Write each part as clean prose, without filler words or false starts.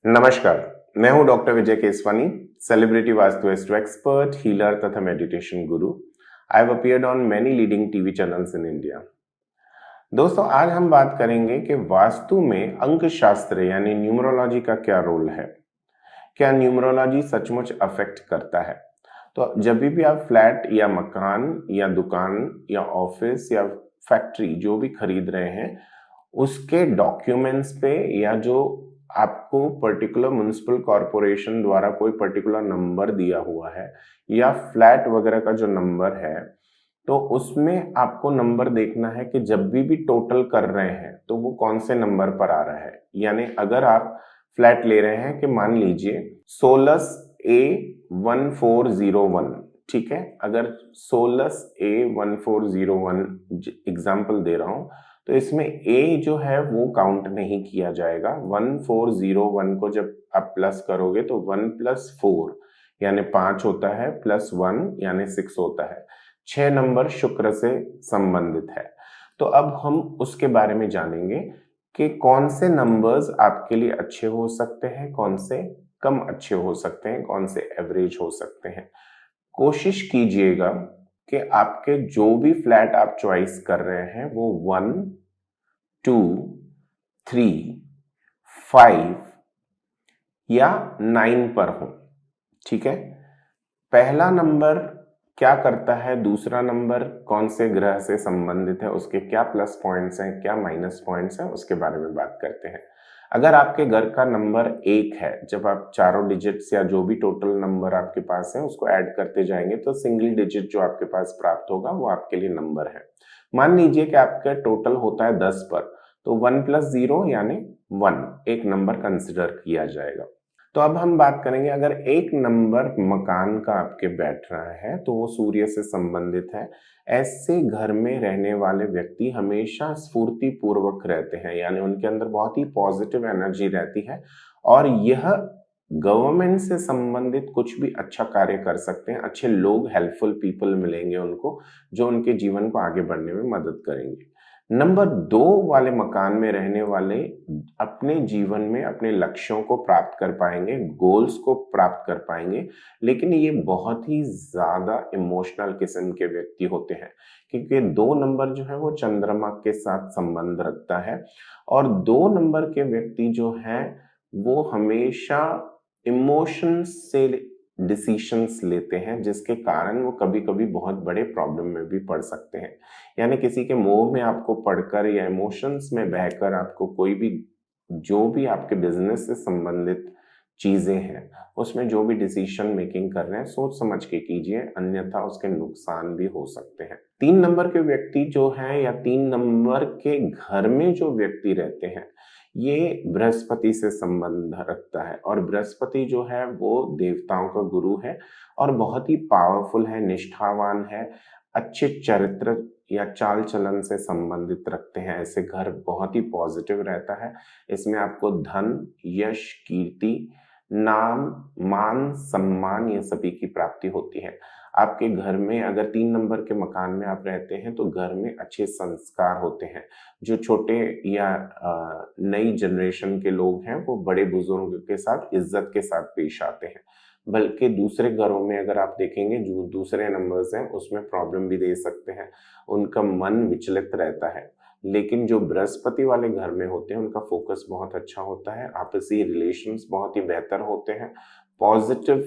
नमस्कार, मैं हूं doctor Vijay Keswani, celebrity vastu astro expert, healer तथा meditation guru. I have appeared on many leading TV channels in India. दोस्तों, आज हम बात करेंगे कि वास्तु में अंक शास्त्र यानी न्यूमरोलॉजी का क्या रोल है। क्या न्यूमरोलॉजी सचमुच अफेक्ट करता है? तो जब भी आप फ्लैट या मकान या दुकान या ऑफिस या फैक्ट्री जो भी खरीद रहे हैं, उसके डॉक्यूमेंट्स पे या जो आपको पर्टिकुलर म्युनिसिपल कॉरपोरेशन द्वारा कोई पर्टिकुलर नंबर दिया हुआ है या फ्लैट वगैरह का जो नंबर है, तो उसमें आपको नंबर देखना है कि जब भी टोटल कर रहे हैं तो वो कौन से नंबर पर आ रहा है। यानी अगर आप फ्लैट ले रहे हैं कि मान लीजिए 16A1401, ठीक है, अगर 16A1401 एग्जाम्पल दे रहा हूं, तो इसमें ए जो है वो काउंट नहीं किया जाएगा। 1401 को जब आप प्लस करोगे तो 1 + 4 यानी 5 होता है, +1 यानी 6 होता है। 6 नंबर शुक्र से संबंधित है। तो अब हम उसके बारे में जानेंगे कि कौन से नंबर्स आपके लिए अच्छे हो सकते हैं, कौन से कम अच्छे हो सकते हैं, कौन से एवरेज हो सकते हैं। कोशिश कीजिएगा कि आपके जो भी फ्लैट आप चॉइस कर रहे हैं वो 1, 2, 3, 5 या 9 पर हो, ठीक है। पहला नंबर क्या करता है, दूसरा नंबर कौन से ग्रह से संबंधित है, उसके क्या प्लस पॉइंट्स हैं, क्या माइनस पॉइंट्स हैं, उसके बारे में बात करते हैं। अगर आपके घर का नंबर 1 है, जब आप चारों डिजिट्स या जो भी टोटल नंबर आपके पास है उसको ऐड करते जाएंगे तो सिंगल डिजिट जो आपके पास प्राप्त होगा वो आपके लिए नंबर है। मान लीजिए कि आपका टोटल होता है 10 पर, तो 1 + 0 यानी 1 एक नंबर कंसिडर किया जाएगा। तो अब हम बात करेंगे, अगर एक नंबर मकान का आपके बैठ रहा है तो वो सूर्य से संबंधित है। ऐसे घर में रहने वाले व्यक्ति हमेशा स्फूर्ति पूर्वक रहते हैं, यानी उनके अंदर बहुत ही पॉजिटिव एनर्जी रहती है और यह गवर्नमेंट से संबंधित कुछ भी अच्छा कार्य कर सकते हैं। अच्छे लोग, हेल्पफुल पीपल मिलेंगे उनको, जो उनके जीवन को आगे बढ़ने में मदद करेंगे। नंबर 2 वाले मकान में रहने वाले अपने जीवन में अपने लक्ष्यों को प्राप्त कर पाएंगे, गोल्स को प्राप्त कर पाएंगे, लेकिन ये बहुत ही ज्यादा इमोशनल किस्म के व्यक्ति होते हैं, क्योंकि 2 नंबर जो है वो चंद्रमा के साथ संबंध रखता है और 2 नंबर के व्यक्ति जो हैं वो हमेशा इमोशंस से डिसीशंस लेते हैं, जिसके कारण वो कभी कभी बहुत बड़े प्रॉब्लम में भी पड़ सकते हैं। यानी किसी के मोह में आपको पढ़कर या इमोशंस में बहकर आपको कोई भी, जो भी आपके बिजनेस से संबंधित चीजें हैं उसमें जो भी डिसीजन मेकिंग कर रहे हैं सोच समझ के कीजिए, अन्यथा उसके नुकसान भी हो सकते हैं। 3 नंबर के व्यक्ति जो हैं या 3 नंबर के घर में जो व्यक्ति रहते हैं, ये बृहस्पति से संबंध रखता है और बृहस्पति जो है वो देवताओं का गुरु है और बहुत ही पावरफुल है, निष्ठावान है, अच्छे चरित्र या चाल चलन से संबंधित रखते हैं। ऐसे घर बहुत ही पॉजिटिव रहता है। इसमें आपको धन, यश, कीर्ति, नाम, मान, सम्मान ये सभी की प्राप्ति होती है। आपके घर में अगर 3 नंबर के मकान में आप रहते हैं तो घर में अच्छे संस्कार होते हैं। जो छोटे या नई जनरेशन के लोग हैं वो बड़े बुजुर्गों के साथ इज्जत के साथ पेश आते हैं, बल्कि दूसरे घरों में अगर आप देखेंगे जो दूसरे नंबर्स हैं उसमें प्रॉब्लम भी दे सकते हैं, उनका मन विचलित रहता है। लेकिन जो बृहस्पति वाले घर में होते हैं उनका फोकस बहुत अच्छा होता है, आपसी रिलेशंस बहुत ही बेहतर होते हैं, पॉजिटिव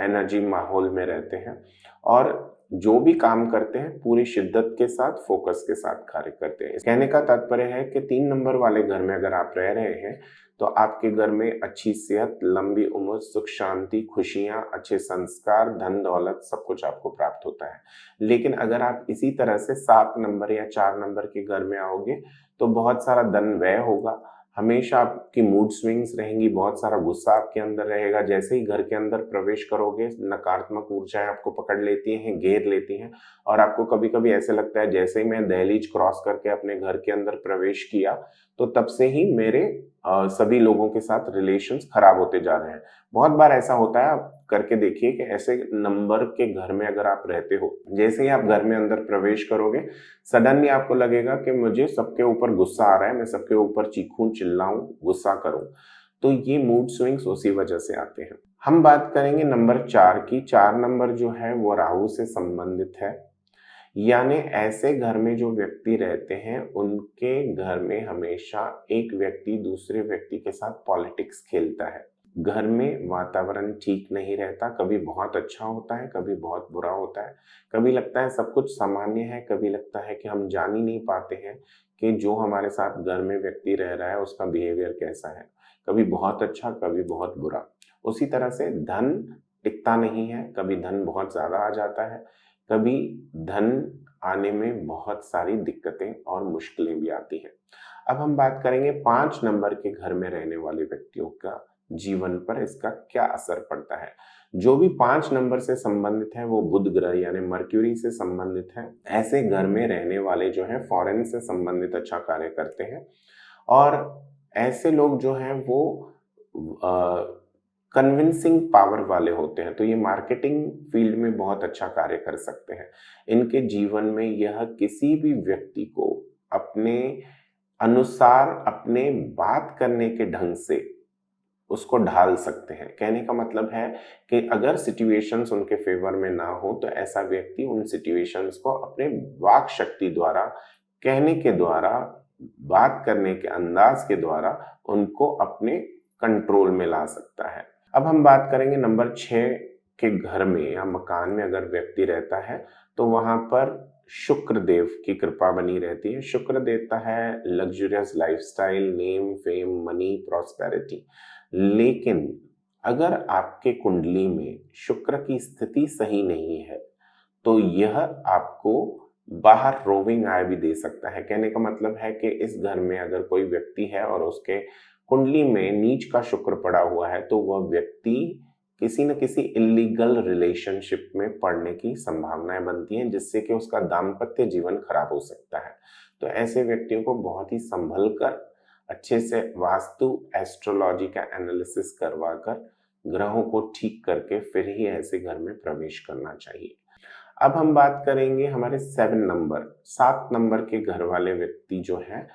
एनर्जी माहौल में रहते हैं और जो भी काम करते हैं पूरी शिद्दत के साथ, फोकस के साथ कार्य करते हैं। कहने का तात्पर्य है कि 3 नंबर वाले घर में अगर आप रह रहे हैं तो आपके घर में अच्छी सेहत, लंबी उम्र, सुख शांति, खुशियां, अच्छे संस्कार, धन दौलत सब कुछ आपको प्राप्त होता है। लेकिन अगर आप इसी तरह से 7 नंबर या 4 नंबर के घर में आओगे तो बहुत सारा धन व्यय होगा, हमेशा आपकी मूड स्विंग्स रहेंगी, बहुत सारा गुस्सा आपके अंदर रहेगा। जैसे ही घर के अंदर प्रवेश करोगे नकारात्मक ऊर्जाएं आपको पकड़ लेती हैं, घेर लेती हैं और आपको कभी कभी ऐसे लगता है जैसे ही मैं दहलीज क्रॉस करके अपने घर के अंदर प्रवेश किया तो तब से ही मेरे सभी लोगों के साथ रिलेशंस खराब होते जा रहे हैं। बहुत बार ऐसा होता है, आप करके देखिए कि ऐसे नंबर के घर में अगर आप रहते हो, जैसे ही आप घर में अंदर प्रवेश करोगे सडनली आपको लगेगा कि मुझे सबके ऊपर गुस्सा आ रहा है, मैं सबके ऊपर चीखूं, चिल्लाऊं, गुस्सा करूं। तो ये मूड स्विंग्स उसी वजह से आते हैं। हम बात करेंगे नंबर 4 की। 4 नंबर जो है वो राहु से संबंधित है, यानी ऐसे घर में जो व्यक्ति रहते हैं उनके घर में हमेशा एक व्यक्ति दूसरे व्यक्ति के साथ पॉलिटिक्स खेलता है। घर में वातावरण ठीक नहीं रहता, कभी बहुत अच्छा होता है, कभी बहुत बुरा होता है, कभी लगता है सब कुछ सामान्य है, कभी लगता है कि हम जान ही नहीं पाते हैं कि जो हमारे साथ घर में व्यक्ति रह रहा है उसका बिहेवियर कैसा है, कभी बहुत अच्छा, कभी बहुत बुरा। उसी तरह से धन टिकता नहीं है, कभी धन बहुत ज्यादा आ जाता है, कभी धन आने में बहुत सारी दिक्कतें और मुश्किलें भी आती हैं। अब हम बात करेंगे 5 नंबर के घर में रहने वाले व्यक्तियों का जीवन पर इसका क्या असर पड़ता है। जो भी 5 नंबर से संबंधित है वो बुध ग्रह यानी मर्क्यूरी से संबंधित है। ऐसे घर में रहने वाले जो है फॉरेन से संबंधित अच्छा कार्य करते हैं और ऐसे लोग जो हैं वो कन्विंसिंग पावर वाले होते हैं, तो ये मार्केटिंग फील्ड में बहुत अच्छा कार्य कर सकते हैं। इनके जीवन में यह किसी भी व्यक्ति को अपने अनुसार अपने बात करने के ढंग से उसको ढाल सकते हैं। कहने का मतलब है कि अगर सिचुएशंस उनके फेवर में ना हो तो ऐसा व्यक्ति उन सिचुएशंस को अपने वाक शक्ति द्वारा, कहने के द्वारा, बात करने के अंदाज के द्वारा उनको अपने कंट्रोल में ला सकता है। अब हम बात करेंगे नंबर 6 के घर में या मकान में अगर व्यक्ति रहता है तो वहां पर शुक्र देव की कृपा बनी रहती है। शुक्र देता है luxurious lifestyle, name, fame, money, prosperity. लेकिन अगर आपके कुंडली में शुक्र की स्थिति सही नहीं है तो यह आपको बाहर रोविंग आय भी दे सकता है। कहने का मतलब है कि इस घर में अगर कोई व्यक्ति है और उसके कुंडली में नीच का शुक्र पड़ा हुआ है तो वह व्यक्ति किसी न किसी इलीगल रिलेशनशिप में पड़ने की संभावनाएं बनती हैं, जिससे कि उसका दाम्पत्य जीवन खराब हो सकता है। तो ऐसे व्यक्तियों को बहुत ही संभल कर, अच्छे से वास्तु एस्ट्रोलॉजी का एनालिसिस करवा कर, ग्रहों को ठीक करके फिर ही ऐसे घर में प्रवेश करना चाहिए। अब हम बात करेंगे हमारे 7 नंबर के घर वाले व्यक्ति जो है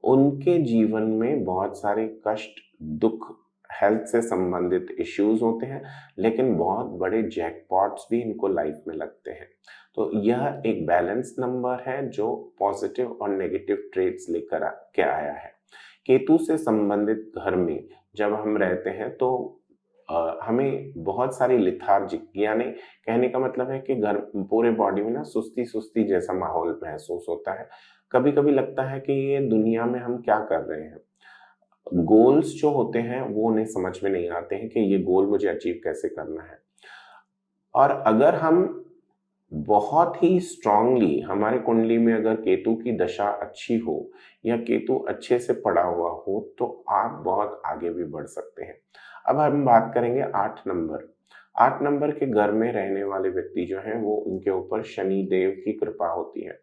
उनके जीवन में बहुत सारे कष्ट, दुख, हेल्थ से संबंधित इश्यूज होते हैं, लेकिन बहुत बड़े जैकपॉट्स भी इनको लाइफ में लगते हैं। तो यह एक बैलेंस नंबर है जो पॉजिटिव और नेगेटिव ट्रेड्स लेकर के आया है। केतु से संबंधित घर में जब हम रहते हैं तो हमें बहुत सारी लिथार्जिक, यानी कहने का मतलब है कि घर पूरे बॉडी में ना सुस्ती सुस्ती जैसा माहौल महसूस होता है। कभी कभी लगता है कि ये दुनिया में हम क्या कर रहे हैं। गोल्स जो होते हैं वो उन्हें समझ में नहीं आते हैं कि ये गोल मुझे अचीव कैसे करना है। और अगर हम बहुत ही स्ट्रांगली, हमारे कुंडली में अगर केतु की दशा अच्छी हो या केतु अच्छे से पड़ा हुआ हो तो आप बहुत आगे भी बढ़ सकते हैं। अब हम बात करेंगे 8 नंबर। 8 नंबर के घर में रहने वाले व्यक्ति जो हैं वो, उनके ऊपर शनि देव की कृपा होती है।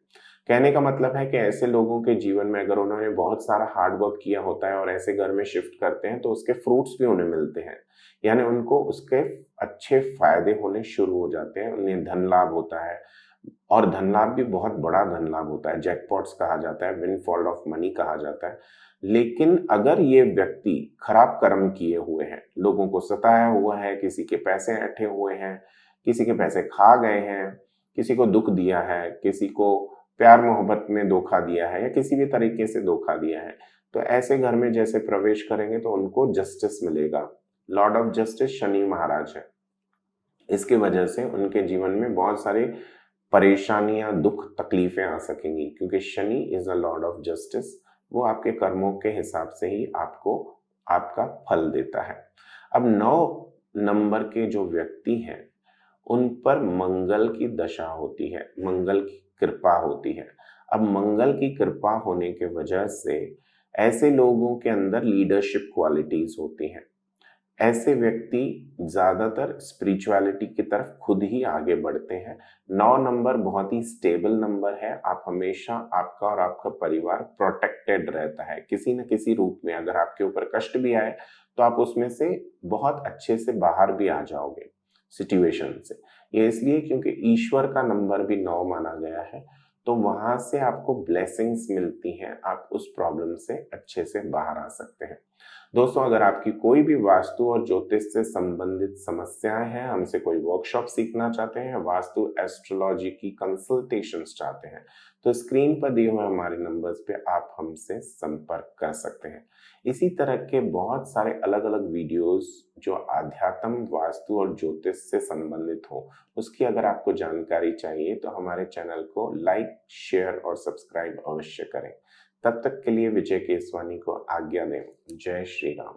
कहने का मतलब है कि ऐसे लोगों के जीवन में अगर उन्होंने बहुत सारा हार्ड वर्क किया होता है और ऐसे घर में शिफ्ट करते हैं तो उसके फ्रूट्स भी उन्हें मिलते हैं, यानी उनको उसके अच्छे फायदे होने शुरू हो जाते हैं। उन्हें धन लाभ होता है और धन लाभ भी बहुत बड़ा धन लाभ होता है, जैकपॉट्स कहा जाता है, विंडफॉल ऑफ मनी कहा जाता है। लेकिन अगर ये व्यक्ति खराब कर्म किए हुए हैं, लोगों को सताया हुआ है, किसी के पैसे ऐंठे हुए हैं, किसी के पैसे खा गए हैं, किसी को दुख दिया है, किसी को प्यार मोहब्बत में धोखा दिया है या किसी भी तरीके से धोखा दिया है, तो ऐसे घर में जैसे प्रवेश करेंगे तो उनको जस्टिस मिलेगा। लॉर्ड ऑफ जस्टिस शनि महाराज है। इसकी वजह से उनके जीवन में बहुत सारी परेशानियां, दुख, तकलीफें आ सकेंगी, क्योंकि Shani is a Lord of justice. वो आपके कर्मों के हिसाब से ही आपको आपका फल देता है। अब 9 नंबर के जो व्यक्ति हैं उन पर मंगल की दशा होती है, मंगल की कृपा होती है। अब मंगल की कृपा होने के वजह से ऐसे लोगों के अंदर लीडरशिप क्वालिटीज होती हैं। ऐसे व्यक्ति ज्यादातर स्पिरिचुअलिटी की तरफ खुद ही आगे बढ़ते हैं। 9 नंबर बहुत ही स्टेबल नंबर है। आप हमेशा, आपका और आपका परिवार प्रोटेक्टेड रहता है किसी न किसी रूप में। अगर आपके ऊपर कष्ट भी आए तो आप उसमें से बहुत अच्छे से बाहर भी आ जाओगे सिचुएशन से। ये इसलिए क्योंकि ईश्वर का नंबर भी 9 माना गया है, तो वहां से आपको ब्लेसिंग्स मिलती हैं, आप उस प्रॉब्लम से अच्छे से बाहर आ सकते हैं। दोस्तों, अगर आपकी कोई भी वास्तु और ज्योतिष से संबंधित समस्याएं हैं, हमसे कोई वर्कशॉप सीखना चाहते हैं, वास्तु एस्ट्रोलॉजी की कंसल्टेशंस चाहते हैं, तो स्क्रीन पर दिए हुए हमारे नंबर्स पे आप हमसे संपर्क कर सकते हैं। इसी तरह के बहुत सारे अलग अलग वीडियोस जो आध्यात्म, वास्तु और ज्योतिष से संबंधित हो, उसकी अगर आपको जानकारी चाहिए तो हमारे चैनल को लाइक, शेयर और सब्सक्राइब अवश्य करें। तब तक के लिए विजय केसवानी को आज्ञा दें। जय श्री राम।